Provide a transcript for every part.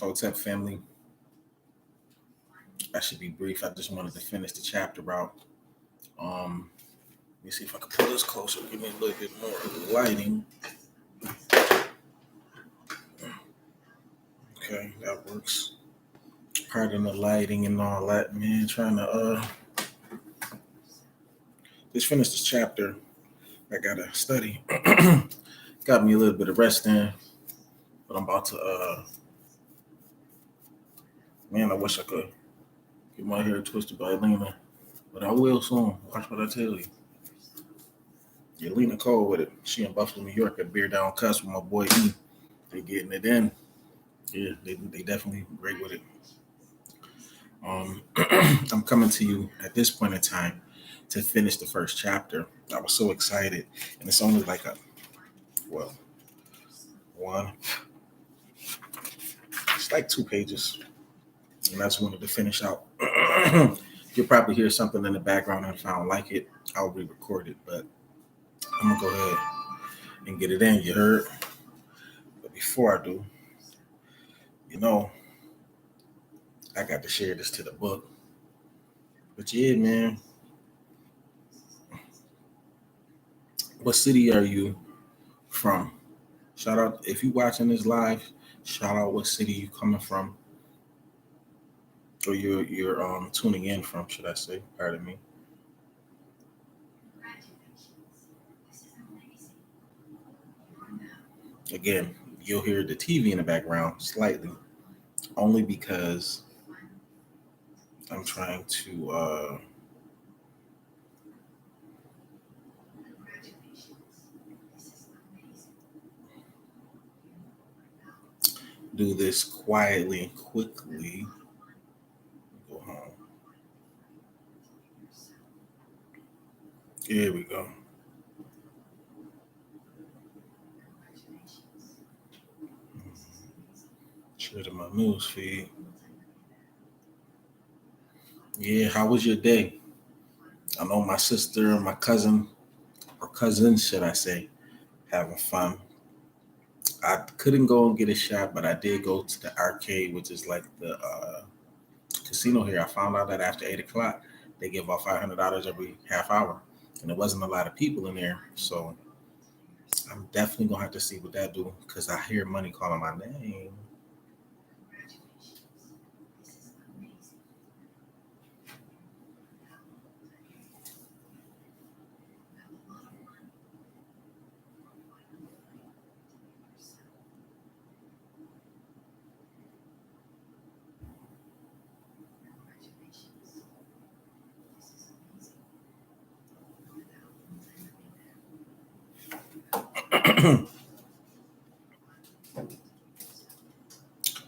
What's up, family? I should be brief. I just wanted to finish the chapter out. Let me see if I can pull this closer. Give me a little bit more lighting. Okay, that works. Pardon the lighting and all that, man. Trying to just finish this chapter. I gotta study. Got me a little bit of rest in, but I'm about to man, I wish I could get my hair twisted by Lena. But I will soon. Watch what I tell you. Yeah, Lena Cole with it. She in Buffalo, New York at Beer Down Cuss with my boy E. They getting it in. Yeah, they definitely great with it. I'm coming to you at this point in time to finish the first chapter. I was so excited, and it's only like well, one, it's like 2 pages, and I just wanted to finish out. You'll probably hear something in the background, and if I don't like it, I'll re-record it. But I'm gonna go ahead and get it in. You heard? But before I do, you know, I got to share this to the book. But yeah, man, what city are you from? Shout out if you watching this live. Shout out what city you coming from, or you're tuning in from, should I say? Pardon me. Again, you'll hear the TV in the background slightly, only because I'm trying to do this quietly and quickly. Go home. Here we go. Share to my news feed. Yeah, how was your day? I know my sister and my cousin, or cousins, should I say, having fun. I couldn't go and get a shot, but I did go to the arcade, which is like the casino here. I found out that after 8 o'clock, they give out $500 every half hour, and there wasn't a lot of people in there. So I'm definitely gonna have to see what that do because I hear money calling my name.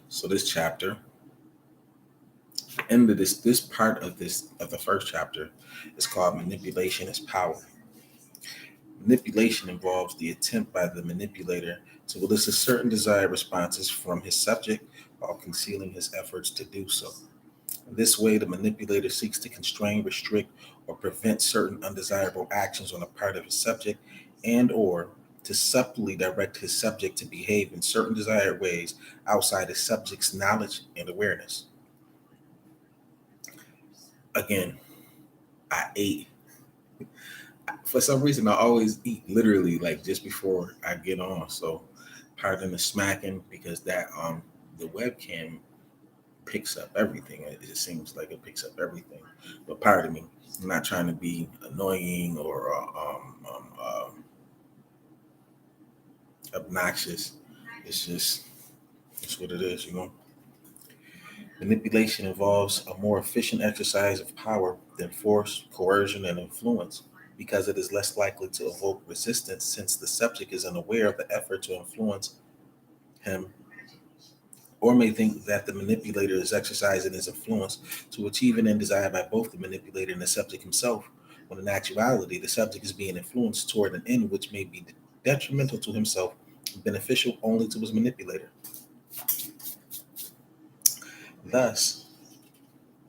So this chapter, end of this part of the first chapter, is called manipulation is power. Manipulation involves the attempt by the manipulator to elicit certain desired responses from his subject while concealing his efforts to do so. In this way, the manipulator seeks to constrain, restrict, or prevent certain undesirable actions on the part of his subject and or to subtly direct his subject to behave in certain desired ways outside his subject's knowledge and awareness. Again, I ate. For some reason, I always eat literally like just before I get on. So pardon the smacking because that the webcam picks up everything. It just seems like it picks up everything. But pardon me, I'm not trying to be annoying or obnoxious. It's just it's what it is, you know. Manipulation involves a more efficient exercise of power than force, coercion, and influence because it is less likely to evoke resistance since the subject is unaware of the effort to influence him or may think that the manipulator is exercising his influence to achieve an end desired by both the manipulator and the subject himself, when in actuality the subject is being influenced toward an end which may be detrimental to himself and beneficial only to his manipulator. Thus,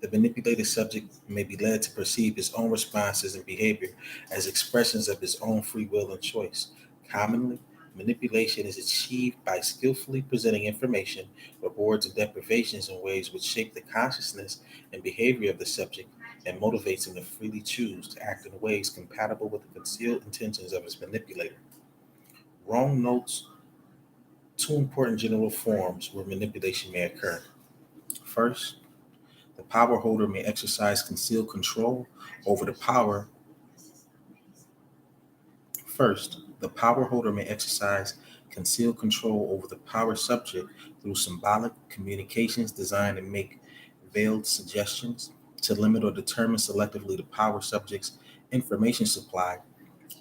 the manipulated subject may be led to perceive his own responses and behavior as expressions of his own free will and choice. Commonly, Manipulation is achieved by skillfully presenting information, rewards, and deprivations in ways which shape the consciousness and behavior of the subject and motivates him to freely choose to act in ways compatible with the concealed intentions of his manipulator. Rome notes two important general forms where manipulation may occur. First, the power holder may exercise concealed control over the power. First, the power holder may exercise concealed control over the power subject through symbolic communications designed to make veiled suggestions, to limit or determine selectively the power subject's information supply,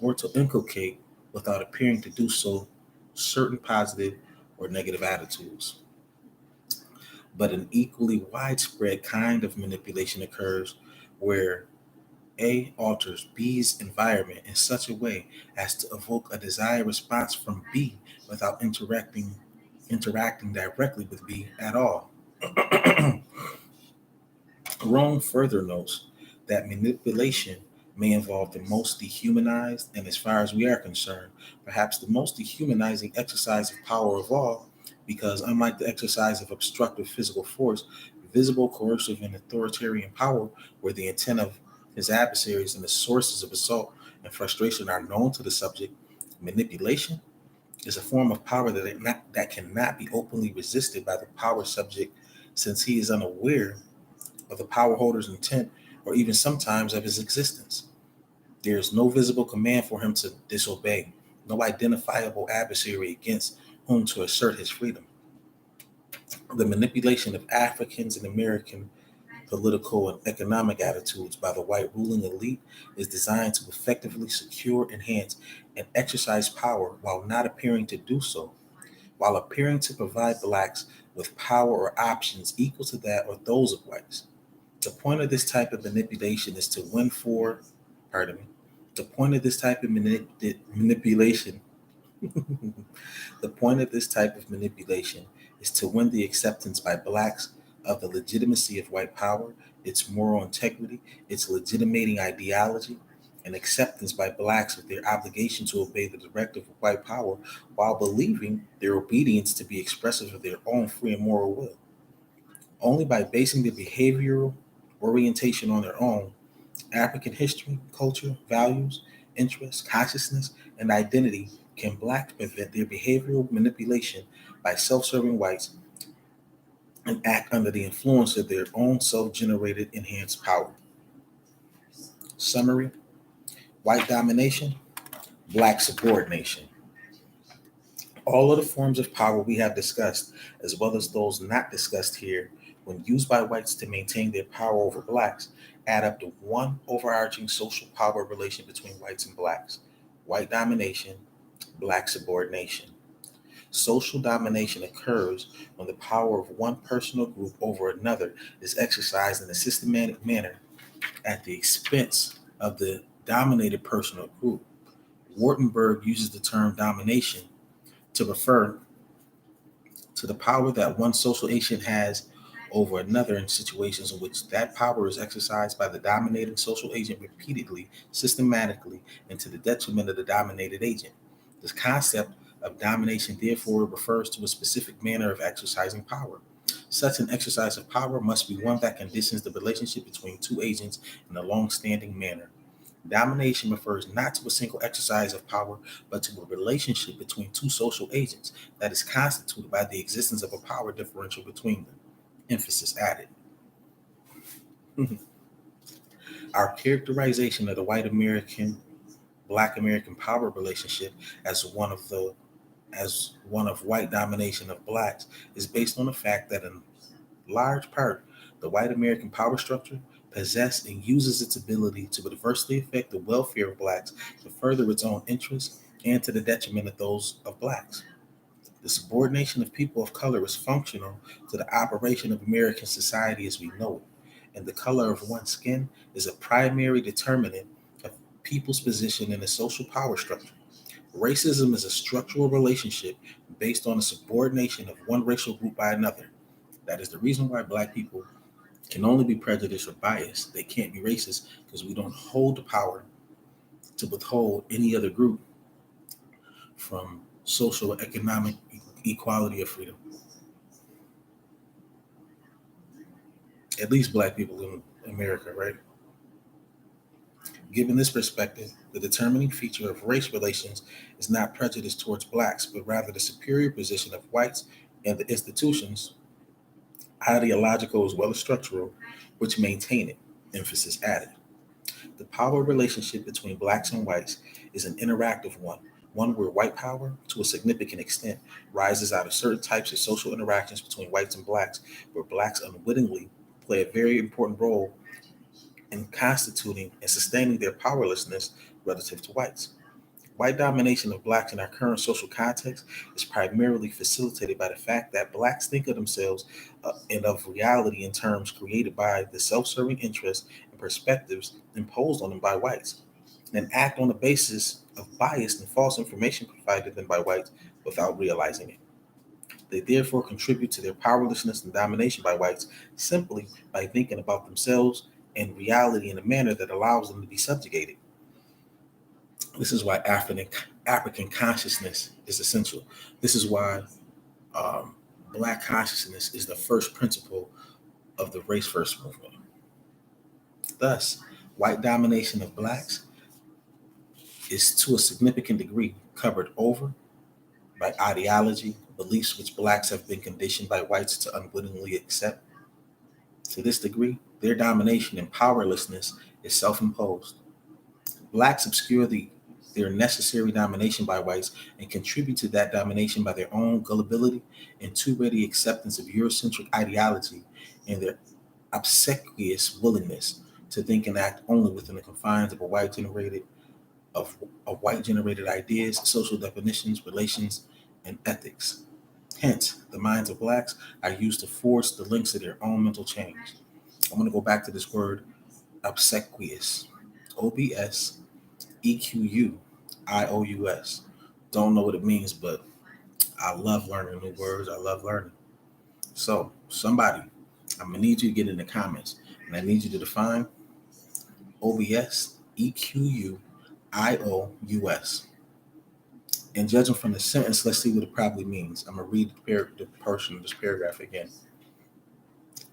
or to inculcate, without appearing to do so, certain positive or negative attitudes. But an equally widespread kind of manipulation occurs where A alters B's environment in such a way as to evoke a desired response from B without interacting directly with B at all. Rome further notes that manipulation may involve the most dehumanized and, as far as we are concerned, perhaps the most dehumanizing exercise of power of all, because unlike the exercise of obstructive physical force, visible, coercive, and authoritarian power, where the intent of his adversaries and the sources of assault and frustration are known to the subject, manipulation is a form of power that cannot be openly resisted by the power subject, since he is unaware of the power holder's intent or even sometimes of his existence. There is no visible command for him to disobey, no identifiable adversary against whom to assert his freedom. The manipulation of Africans and American political and economic attitudes by the white ruling elite is designed to effectively secure, enhance, and exercise power while not appearing to do so, while appearing to provide blacks with power or options equal to that or those of whites. The point of this type of manipulation is to win for, pardon me, the point of this type of manipulation, the point of this type of manipulation is to win the acceptance by blacks of the legitimacy of white power, its moral integrity, its legitimating ideology, and acceptance by blacks of their obligation to obey the directive of white power while believing their obedience to be expressive of their own free and moral will. Only by basing their behavioral orientation on their own African history, culture, values, interests, consciousness, and identity can blacks prevent their behavioral manipulation by self-serving whites and act under the influence of their own self-generated enhanced power. Summary: white domination, black subordination. All of the forms of power we have discussed, as well as those not discussed here, when used by whites to maintain their power over blacks, add up to one overarching social power relation between whites and blacks: white domination, black subordination. Social domination occurs when the power of one personal group over another is exercised in a systematic manner at the expense of the dominated personal group. Wartenberg uses the term domination to refer to the power that one social agent has over another in situations in which that power is exercised by the dominating social agent repeatedly, systematically, and to the detriment of the dominated agent. This concept of domination therefore refers to a specific manner of exercising power. Such an exercise of power must be one that conditions the relationship between two agents in a long-standing manner. Domination refers not to a single exercise of power, but to a relationship between two social agents that is constituted by the existence of a power differential between them. Emphasis added. Our characterization of the white American black American power relationship as one of white domination of blacks is based on the fact that in large part the white American power structure possesses and uses its ability to adversely affect the welfare of blacks to further its own interests and to the detriment of those of blacks. The subordination of people of color is functional to the operation of American society as we know it, and the color of one's skin is a primary determinant of people's position in the social power structure. Racism is a structural relationship based on the subordination of one racial group by another. That is the reason why black people can only be prejudiced or biased. They can't be racist because we don't hold the power to withhold any other group from social and economic equality of freedom. At least black people in America, right? Given this perspective, the determining feature of race relations is not prejudice towards blacks, but rather the superior position of whites and the institutions, ideological as well as structural, which maintain it. Emphasis added. The power relationship between blacks and whites is an interactive one where white power, to a significant extent, rises out of certain types of social interactions between whites and blacks, where blacks unwittingly play a very important role in constituting and sustaining their powerlessness relative to whites. White domination of blacks in our current social context is primarily facilitated by the fact that blacks think of themselves and of reality in terms created by the self serving interests and perspectives imposed on them by whites, and act on the basis of biased and false information provided to them by whites without realizing it. They therefore contribute to their powerlessness and domination by whites simply by thinking about themselves and reality in a manner that allows them to be subjugated. This is why African consciousness is essential. This is why um, Black consciousness is the first principle of the race first movement. Thus, white domination of blacks is to a significant degree covered over by ideology, beliefs which blacks have been conditioned by whites to unwittingly accept. To this degree, their domination and powerlessness is self imposed. Blacks obscure their necessary domination by whites and contribute to that domination by their own gullibility and too ready acceptance of Eurocentric ideology and their obsequious willingness to think and act only within the confines of white generated ideas, social definitions, relations, and ethics. Hence, the minds of blacks are used to force the links to their own mental change. I'm going to go back to this word obsequious. OBSEQUIOUS. Don't know what it means, but I love learning new words. I love learning. So, somebody, I'm going to need you to get in the comments, and I need you to define OBSEQUIOUS. And judging from the sentence, let's see what it probably means. I'm going to read the portion of this paragraph again.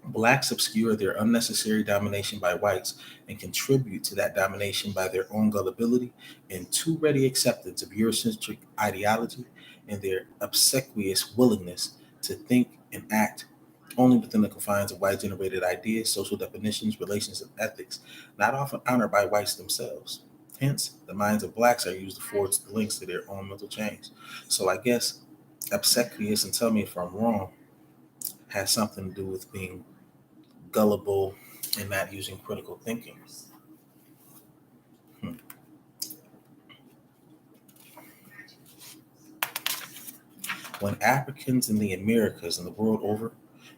Blacks obscure their unnecessary domination by whites and contribute to that domination by their own gullibility and too ready acceptance of Eurocentric ideology and their obsequious willingness to think and act only within the confines of white generated ideas, social definitions, relations, and ethics, not often honored by whites themselves. Hence, the minds of blacks are used to forge the links to their own mental change. So I guess obsequious, and tell me if I'm wrong, has something to do with being gullible and not using critical thinking. Hmm. When Africans in the Americas and the world over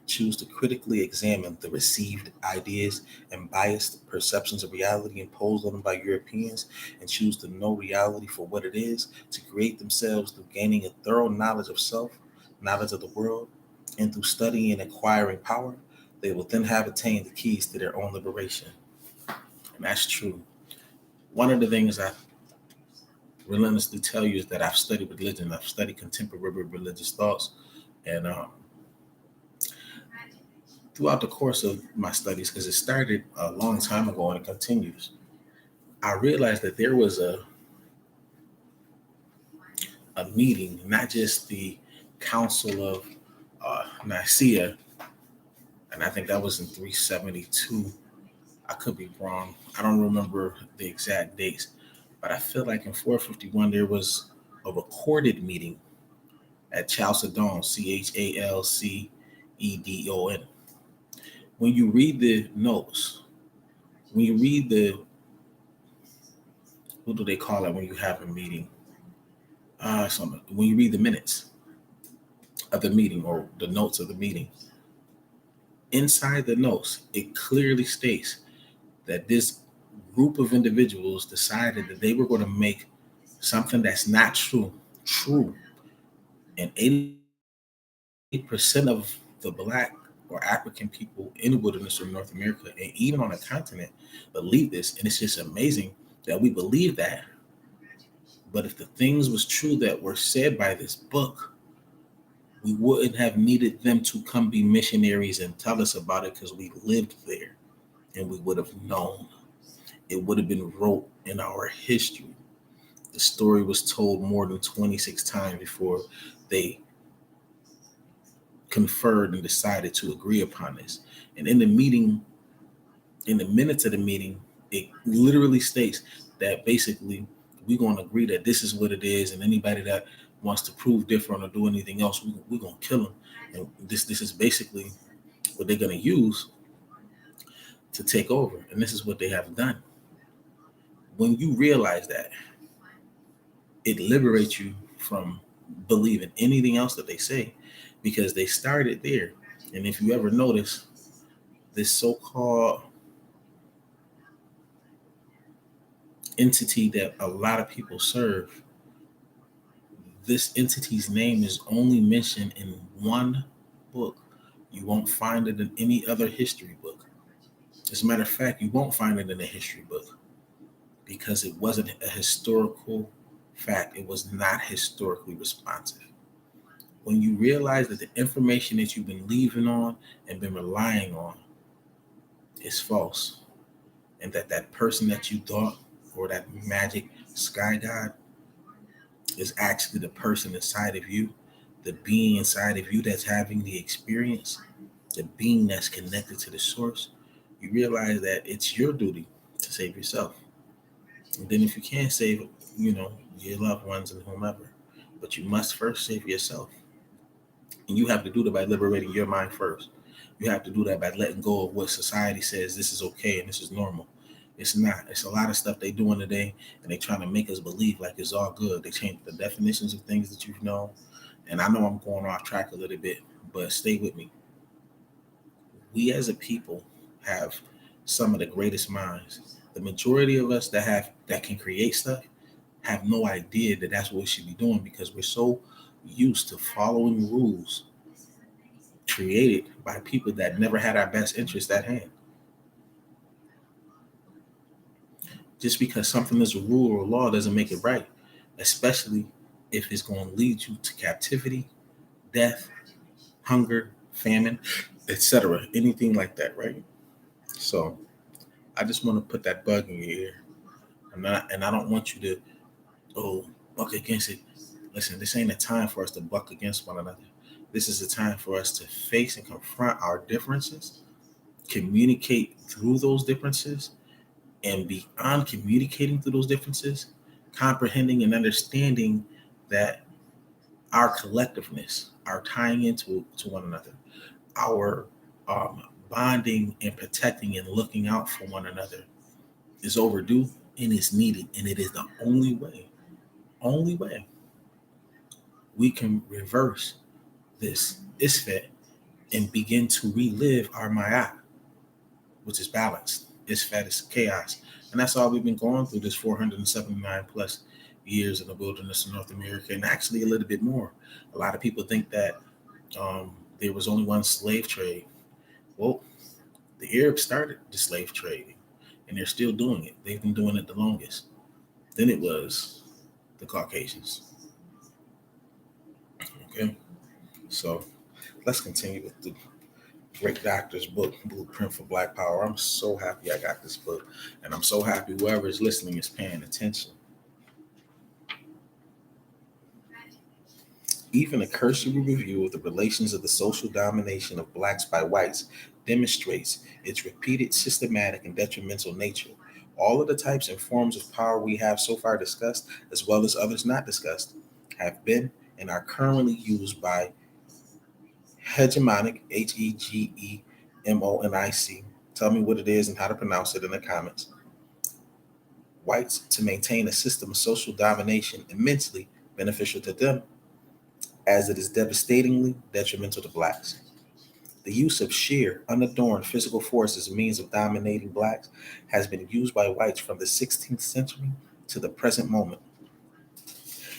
choose to critically examine the received ideas and biased perceptions of reality imposed on them by Europeans and choose to know reality for what it is, to create themselves through gaining a thorough knowledge of self, knowledge of the world, and through studying and acquiring power, they will then have attained the keys to their own liberation. And that's true. One of the things I relentlessly tell you is that I've studied religion, I've studied contemporary religious thoughts, and throughout the course of my studies, because it started a long time ago and it continues, I realized that there was a meeting, not just the Council of Nicaea, and I think that was in 372. I could be wrong. I don't remember the exact dates, but I feel like in 451 there was a recorded meeting at Chalcedon, Chalcedon. When you read the notes, when you read what do they call it when you have a meeting? When you read the minutes of the meeting or the notes of the meeting, inside the notes, it clearly states that this group of individuals decided that they were going to make something that's not true. And 80% of the Black or African people in the wilderness of North America and even on the continent believe this. And it's just amazing that we believe that. But if the things was true that were said by this book, we wouldn't have needed them to come be missionaries and tell us about it because we lived there and we would have known. It would have been wrote in our history. The story was told more than 26 times before they conferred and decided to agree upon this. And in the meeting, in the minutes of the meeting, it literally states that basically we're going to agree that this is what it is, and anybody that wants to prove different or do anything else, we're going to kill them. And this is basically what they're going to use to take over. And this is what they have done. When you realize that, it liberates you from believing anything else that they say, because they started there. And if you ever notice, this so-called entity that a lot of people serve, this entity's name is only mentioned in one book. You won't find it in any other history book. As a matter of fact, you won't find it in a history book because it wasn't a historical fact. It was not historically responsive. When you realize that the information that you've been leaving on and been relying on is false, and that person that you thought, or that magic sky god, is actually the person inside of you, the being inside of you that's having the experience, the being that's connected to the source, you realize that it's your duty to save yourself. And then if you can't save, your loved ones and whomever, but you must first save yourself. And you have to do that by liberating your mind first. You have to do that by letting go of what society says this is okay and this is normal. It's not. It's a lot of stuff they doing today, and they trying to make us believe like it's all good. They change the definitions of things that you've known. And I know I'm going off track a little bit, but stay with me. We as a people have some of the greatest minds. The majority of us that can create stuff have no idea that that's what we should be doing, because we're so used to following rules created by people that never had our best interest at hand. Just because something is a rule or a law doesn't make it right, especially if it's going to lead you to captivity, death, hunger, famine, etc. Anything like that, right? So I just want to put that bug in your ear. And I don't want you to, buck against it. Listen, this ain't a time for us to buck against one another. This is a time for us to face and confront our differences, communicate through those differences, and beyond communicating through those differences, comprehending and understanding that our collectiveness, our tying into to one another, our bonding and protecting and looking out for one another is overdue and is needed. And it is the only way we can reverse this isfet and begin to relive our ma'at, which is balanced. Isfet is chaos. And that's all we've been going through this 479 plus years in the wilderness of North America, and actually a little bit more. A lot of people think that there was only one slave trade. Well, the Arabs started the slave trade, and they're still doing it. They've been doing it the longest. Then it was the Caucasians. Okay, so let's continue with the great doctor's book, Blueprint for Black Power. I'm so happy I got this book, and I'm so happy whoever is listening is paying attention. Even a cursory review of the relations of the social domination of blacks by whites demonstrates its repeated, systematic, and detrimental nature. All of the types and forms of power we have so far discussed, as well as others not discussed, have been and are currently used by hegemonic, Hegemonic. Tell me what it is and how to pronounce it in the comments. Whites to maintain a system of social domination immensely beneficial to them, as it is devastatingly detrimental to blacks. The use of sheer, unadorned physical force as a means of dominating blacks has been used by whites from the 16th century to the present moment.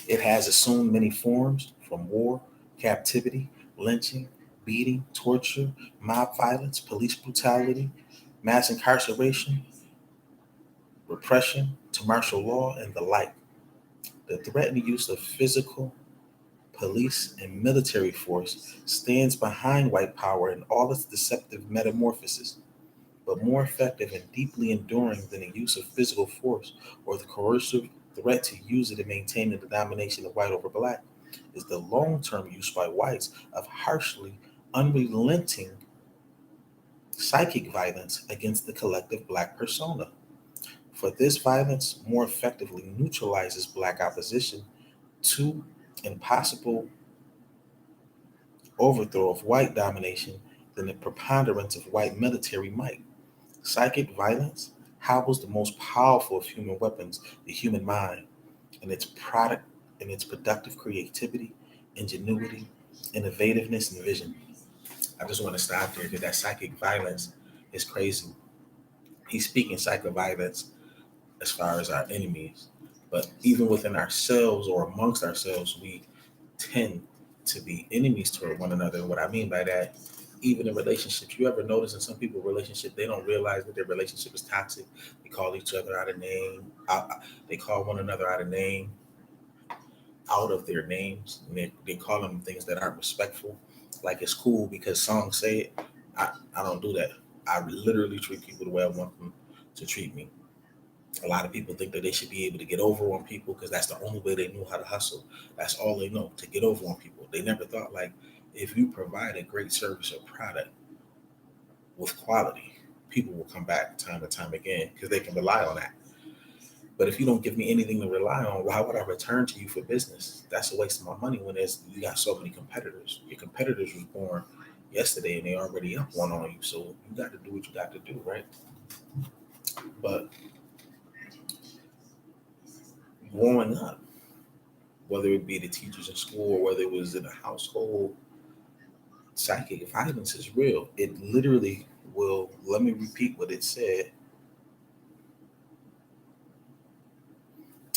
It has assumed many forms, from war, captivity, lynching, beating, torture, mob violence, police brutality, mass incarceration, repression, to martial law, and the like. The threatened use of physical, police, and military force stands behind white power in all its deceptive metamorphoses, but more effective and deeply enduring than the use of physical force or the coercive threat to use it to maintain the domination of white over black is the long term use by whites of harshly unrelenting psychic violence against the collective black persona. For this violence more effectively neutralizes black opposition to and possible overthrow of white domination than the preponderance of white military might. Psychic violence hobbles the most powerful of human weapons, the human mind, and its product and its productive creativity, ingenuity, innovativeness, and vision. I just want to stop there because that psychic violence is crazy. He's speaking psychic violence as far as our enemies, but even within ourselves or amongst ourselves, we tend to be enemies toward one another. And what I mean by that, even in relationships, you ever notice in some people's relationship, they don't realize that their relationship is toxic. They call each other out of name. They call one another out of name, out of their names. And they call them things that aren't respectful. Like it's cool because songs say it. I don't do that. I literally treat people the way I want them to treat me. A lot of people think that they should be able to get over on people because that's the only way they know how to hustle. That's all they know, to get over on people. They never thought like if you provide a great service or product with quality, people will come back time and time again because they can rely on that. But if you don't give me anything to rely on, why would I return to you for business? That's a waste of my money when there's you got so many competitors. Your competitors was born yesterday and they already up one on you. So you got to do what you got to do, right? But growing up, whether it be the teachers in school or whether it was in a household, psychic violence is real. It literally will, let me repeat what it said,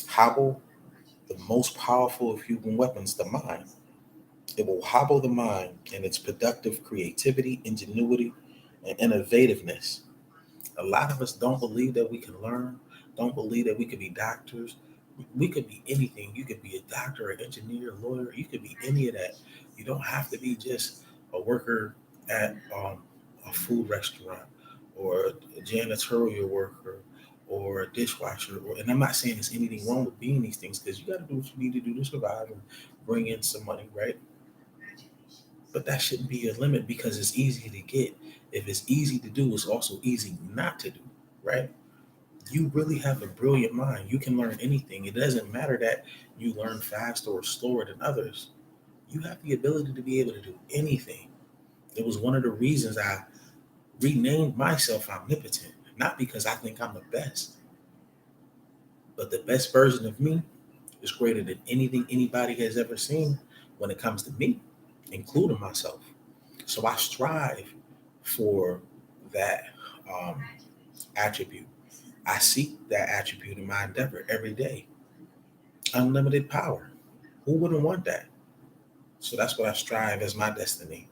hobble the most powerful of human weapons, the mind. It will hobble the mind and its productive creativity, ingenuity, and innovativeness. A lot of us don't believe that we can learn, don't believe that we could be doctors. We could be anything. You could be a doctor, an engineer, a lawyer. You could be any of that. You don't have to be just a worker at a food restaurant or a janitorial worker or a dishwasher. And I'm not saying there's anything wrong with being these things because you got to do what you need to do to survive and bring in some money, right? But that shouldn't be a limit because it's easy to get. If it's easy to do, it's also easy not to do, right? You really have a brilliant mind. You can learn anything. It doesn't matter that you learn faster or slower than others. You have the ability to be able to do anything. It was one of the reasons I renamed myself Omnipotent, not because I think I'm the best, but the best version of me is greater than anything anybody has ever seen when it comes to me, including myself. So I strive for that um, attribute. I seek that attribute in my endeavor every day. Unlimited power. Who wouldn't want that? So that's what I strive as my destiny.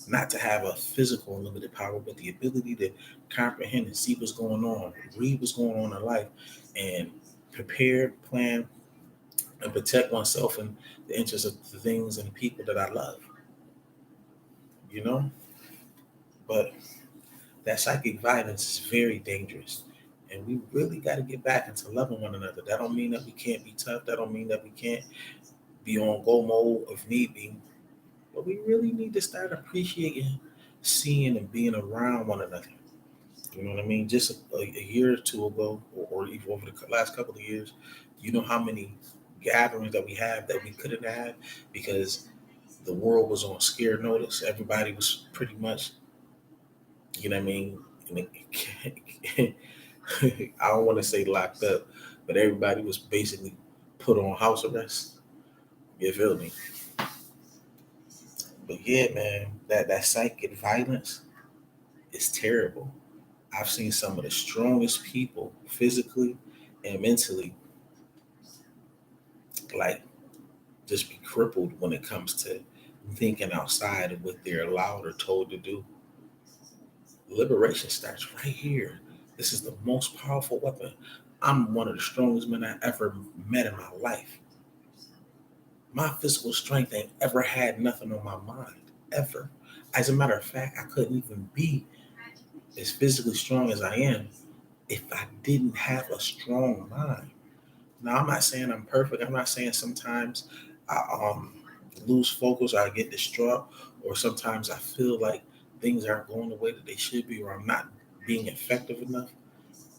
Not to have a physical unlimited power, but the ability to comprehend and see what's going on, read what's going on in life, and prepare, plan, and protect oneself in the interest of the things and people that I love. You know? But that psychic violence is very dangerous. And we really got to get back into loving one another. That don't mean that we can't be tough. That don't mean that we can't be on go mode if need be. But we really need to start appreciating, seeing, and being around one another. You know what I mean? Just a year or two ago, or even over the last couple of years, you know how many gatherings that we have that we couldn't have because the world was on scare notice. Everybody was pretty much, you know what I mean? And I don't want to say locked up, but everybody was basically put on house arrest. You feel me? But yeah, man, that psychic violence is terrible. I've seen some of the strongest people physically and mentally like just be crippled when it comes to thinking outside of what they're allowed or told to do. Liberation starts right here. This is the most powerful weapon. I'm one of the strongest men I ever met in my life. My physical strength ain't ever had nothing on my mind, ever. As a matter of fact, I couldn't even be as physically strong as I am if I didn't have a strong mind. Now, I'm not saying I'm perfect. I'm not saying sometimes I lose focus or I get distraught, or sometimes I feel like things aren't going the way that they should be, or I'm not being effective enough.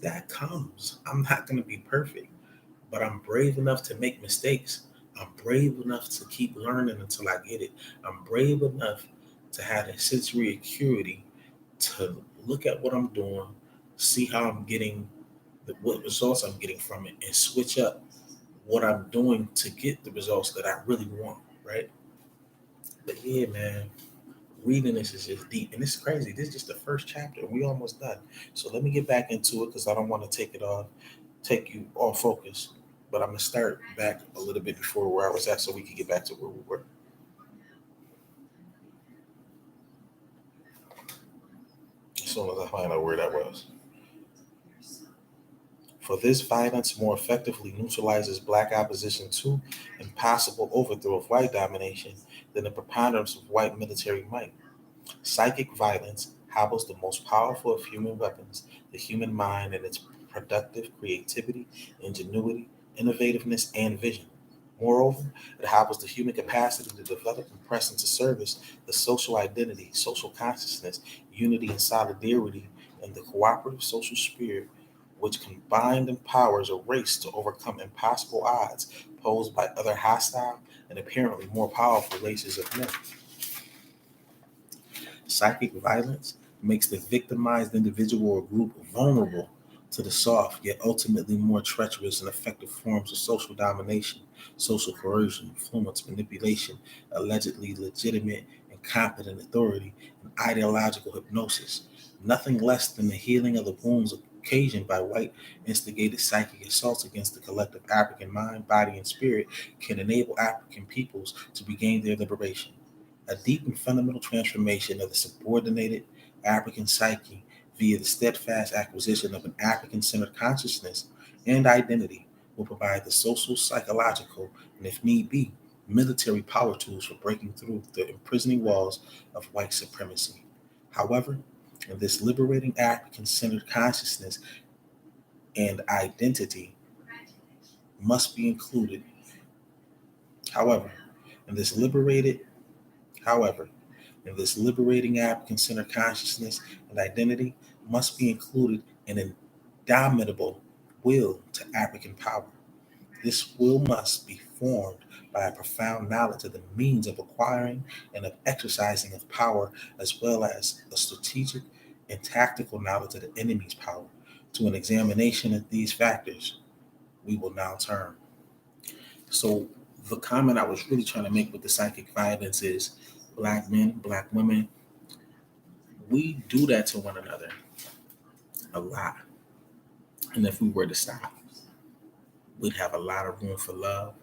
That comes. I'm not going to be perfect, but I'm brave enough to make mistakes. I'm brave enough to keep learning until I get it. I'm brave enough to have a sensory acuity to look at what I'm doing, see how I'm getting, what results I'm getting from it, and switch up what I'm doing to get the results that I really want, right? But yeah, man, reading this is just deep, and it's crazy. This is just the first chapter. We almost done. So let me get back into it because I don't want to take you off focus. But I'm gonna start back a little bit before where I was at, so we can get back to where we were. As soon as I find out where that was. For this violence more effectively neutralizes black opposition to and possible overthrow of white domination than the preponderance of white military might. Psychic violence hobbles the most powerful of human weapons, the human mind and its productive creativity, ingenuity, innovativeness, and vision. Moreover, it hobbles the human capacity to develop and press into service the social identity, social consciousness, unity, and solidarity, and the cooperative social spirit which combined empowers a race to overcome impossible odds posed by other hostile and apparently more powerful races of men. Psychic violence makes the victimized individual or group vulnerable to the soft, yet ultimately more treacherous and effective forms of social domination, social coercion, influence, manipulation, allegedly legitimate and competent authority, and ideological hypnosis. Nothing less than the healing of the wounds occasioned by white instigated psychic assaults against the collective African mind, body, and spirit can enable African peoples to regain their liberation. A deep and fundamental transformation of the subordinated African psyche via the steadfast acquisition of an African centered consciousness and identity will provide the social, psychological, and if need be, military power tools for breaking through the imprisoning walls of white supremacy. However, in this liberating African centered consciousness and identity must be included. However, in this liberated, however, and this liberating African centered consciousness and identity must be included an indomitable will to African power. This will must be formed by a profound knowledge of the means of acquiring and of exercising of power, as well as a strategic and tactical knowledge of the enemy's power. To an examination of these factors, we will now turn. So, the comment I was really trying to make with the psychic violence is black men, black women, we do that to one another a lot. And if we were to stop, we'd have a lot of room for love,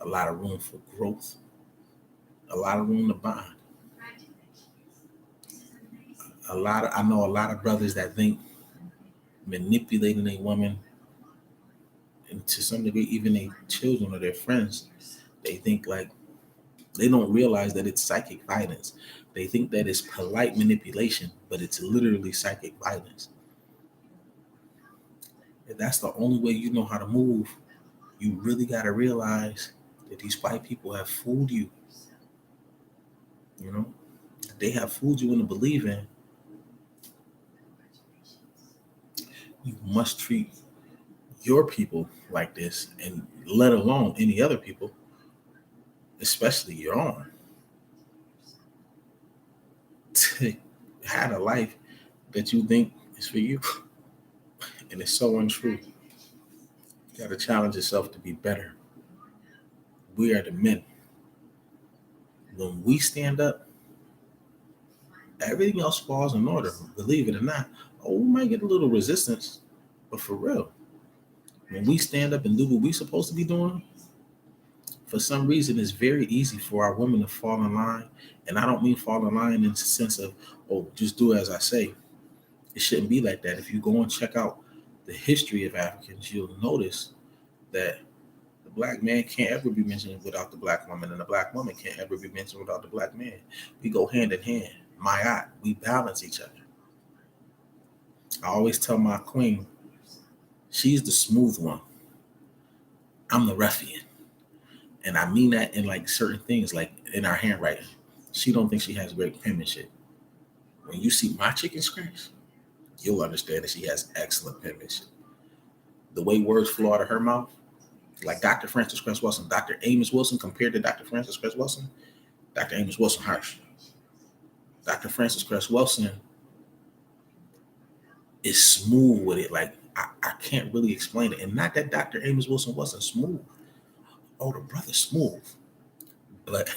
a lot of room for growth, a lot of room to bond. I know a lot of brothers that think manipulating a woman, and to some degree even their children or their friends, they think like they don't realize that it's psychic violence. They think that it's polite manipulation, but it's literally psychic violence. If that's the only way you know how to move, you really got to realize that these white people have fooled you. You know, they have fooled you into believing you must treat your people like this, and let alone any other people, especially your own, to have a life that you think is for you. And it's so untrue. You got to challenge yourself to be better. We are the men. When we stand up, everything else falls in order. Believe it or not. Oh, we might get a little resistance, but for real, when we stand up and do what we're supposed to be doing, for some reason, it's very easy for our women to fall in line. And I don't mean fall in line in the sense of, oh, just do as I say. It shouldn't be like that. If you go and check out the history of Africans, you'll notice that black man can't ever be mentioned without the black woman, and the black woman can't ever be mentioned without the black man. We go hand in hand. Mayat, we balance each other. I always tell my queen, she's the smooth one. I'm the ruffian. And I mean that in like certain things, like in our handwriting. She don't think she has great penmanship. When you see my chicken scratch, you'll understand that she has excellent penmanship. The way words flow out of her mouth, like Dr. Frances Cress Wilson, Dr. Amos Wilson compared to Dr. Frances Cress Wilson, Dr. Amos Wilson harsh. Dr. Frances Cress Wilson is smooth with it. Like I can't really explain it. And not that Dr. Amos Wilson wasn't smooth. Oh, the brother's smooth. But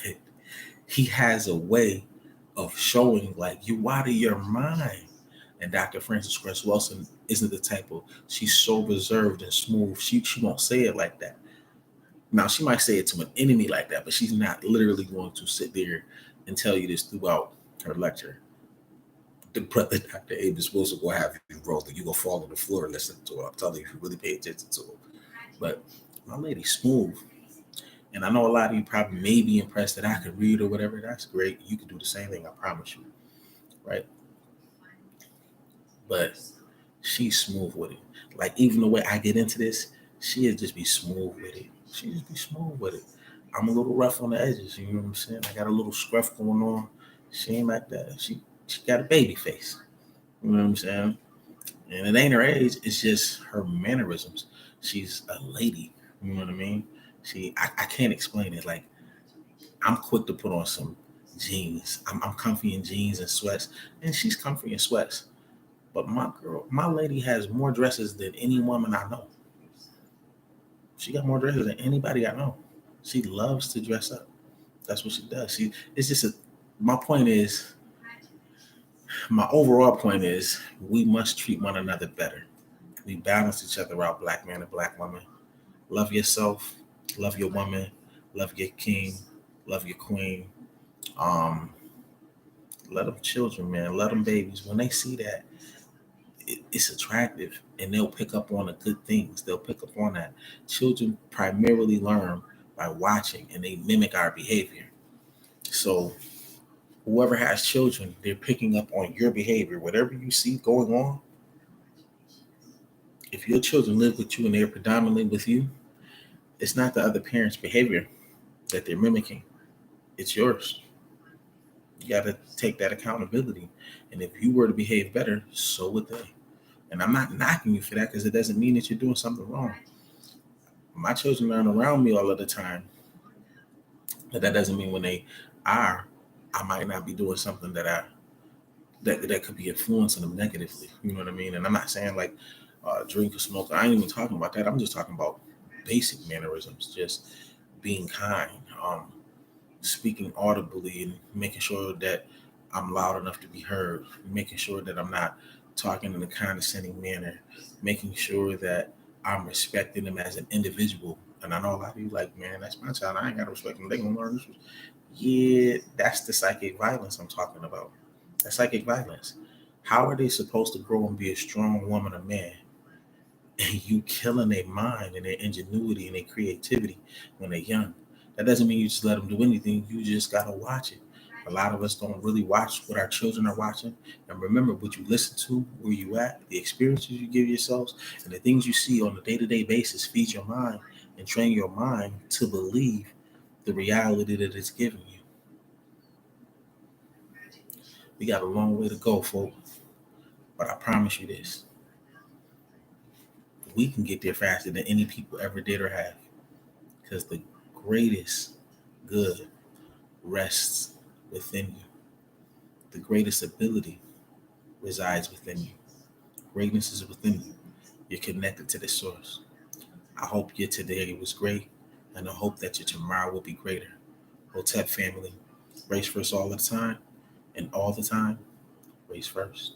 he has a way of showing like you out of your mind. And Dr. Frances Cress Wilson isn't the type of, she's so reserved and smooth. She won't say it like that. Now, she might say it to an enemy like that, but she's not literally going to sit there and tell you this throughout her lecture. The brother, Dr. Amos Wilson, will have you rolling. You go fall on the floor and listen to it. I'm telling you, if you really pay attention to it. But my lady's smooth. And I know a lot of you probably may be impressed that I could read or whatever. That's great. You can do the same thing, I promise you. Right? But she's smooth with it. Like, even the way I get into this, she'll just be smooth with it. She just be smooth with it. I'm a little rough on the edges, you know what I'm saying? I got a little scruff going on. She ain't like that. She got a baby face. You know what I'm saying? And it ain't her age, it's just her mannerisms. She's a lady. You know what I mean? I can't explain it. Like, I'm quick to put on some jeans. I'm comfy in jeans and sweats, and she's comfy in sweats. But my lady has more dresses than any woman I know. She got more dresses than anybody I know. She loves to dress up. That's what she does. It's just my point is, my overall point is, we must treat one another better. We balance each other out, black man and black woman. Love yourself, love your woman, love your king, love your queen. Um, Let them children, man, let them babies. When they see that, it's attractive, and they'll pick up on the good things. They'll pick up on that. Children primarily learn by watching, and they mimic our behavior. So whoever has children, they're picking up on your behavior. Whatever you see going on, if your children live with you and they're predominantly with you, it's not the other parent's behavior that they're mimicking. It's yours. You got to take that accountability. And if you were to behave better, so would they. And I'm not knocking you for that, because it doesn't mean that you're doing something wrong. My children aren't around me all of the time, but that doesn't mean when they are, I might not be doing something that could be influencing them negatively. You know what I mean? And I'm not saying like drink or smoke. I ain't even talking about that. I'm just talking about basic mannerisms, just being kind, speaking audibly, and making sure that I'm loud enough to be heard, making sure that I'm not talking in a condescending manner, making sure that I'm respecting them as an individual. And I know a lot of you like, man, that's my child. I ain't got to respect them. They gonna learn this. Yeah, that's the psychic violence I'm talking about. That's psychic violence. How are they supposed to grow and be a strong woman or man, and you killing their mind and their ingenuity and their creativity when they're young? That doesn't mean you just let them do anything. You just gotta watch it. A lot of us don't really watch what our children are watching. And remember, what you listen to, where you at, the experiences you give yourselves, and the things you see on a day-to-day basis feed your mind and train your mind to believe the reality that it's giving you. We got a long way to go, folks. But I promise you this, we can get there faster than any people ever did or have. Because the greatest good rests within you. The greatest ability resides within you. Greatness is within you. You're connected to the source. I hope your today was great, and I hope that your tomorrow will be greater. Hotep family, race first all the time, and all the time, race first.